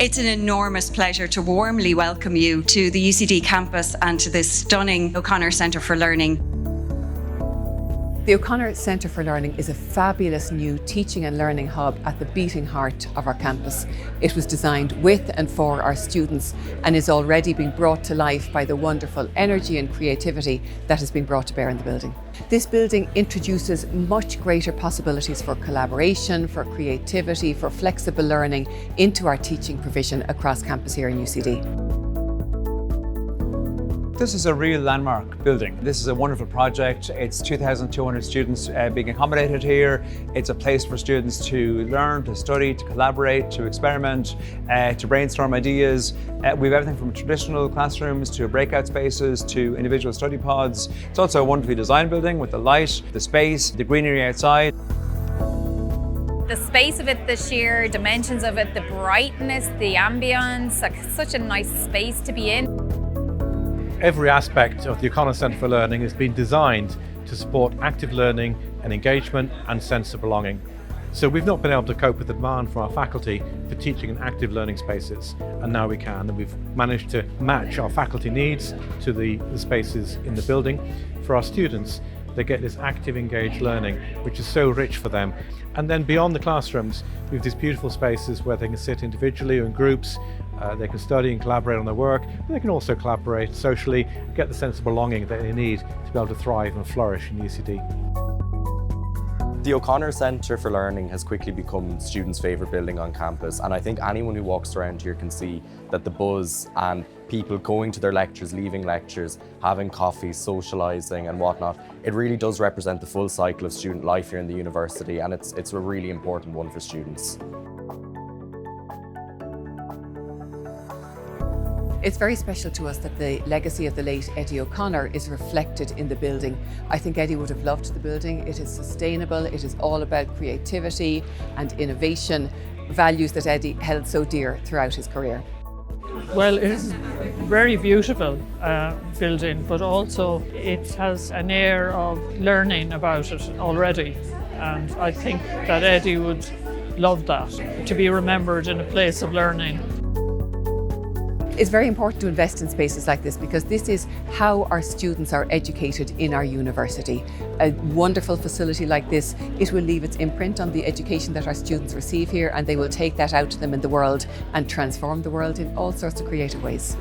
It's an enormous pleasure to warmly welcome you to the UCD campus and to this stunning O'Connor Centre for Learning. The O'Connor Centre for Learning is a fabulous new teaching and learning hub at the beating heart of our campus. It was designed with and for our students and is already being brought to life by the wonderful energy and creativity that has been brought to bear in the building. This building introduces much greater possibilities for collaboration, for creativity, for flexible learning into our teaching provision across campus here in UCD. This is a real landmark building. This is a wonderful project. It's 2,200 students being accommodated here. It's a place for students to learn, to study, to collaborate, to experiment, to brainstorm ideas. We have everything from traditional classrooms to breakout spaces to individual study pods. It's also a wonderfully designed building with the light, the space, the greenery outside. The space of it, the sheer dimensions of it, the brightness, the ambience, like such a nice space to be in. Every aspect of the O'Connor Centre for Learning has been designed to support active learning and engagement and sense of belonging. So we've not been able to cope with the demand from our faculty for teaching in active learning spaces, and now we can, and we've managed to match our faculty needs to the spaces in the building. For our students, they get this active, engaged learning, which is so rich for them. And then beyond the classrooms, we have these beautiful spaces where they can sit individually or in groups. They can study and collaborate on their work, but they can also collaborate socially, get the sense of belonging that they need to be able to thrive and flourish in UCD. The O'Connor Centre for Learning has quickly become students' favourite building on campus, and I think anyone who walks around here can see that the buzz and people going to their lectures, leaving lectures, having coffee, socialising and whatnot, it really does represent the full cycle of student life here in the university, and it's a really important one for students. It's very special to us that the legacy of the late Eddie O'Connor is reflected in the building. I think Eddie would have loved the building. It is sustainable, it is all about creativity and innovation, values that Eddie held so dear throughout his career. Well, it is a very beautiful building, but also it has an air of learning about it already. And I think that Eddie would love that, to be remembered in a place of learning. It's very important to invest in spaces like this because this is how our students are educated in our university. A wonderful facility like this, it will leave its imprint on the education that our students receive here, and they will take that out to them in the world and transform the world in all sorts of creative ways.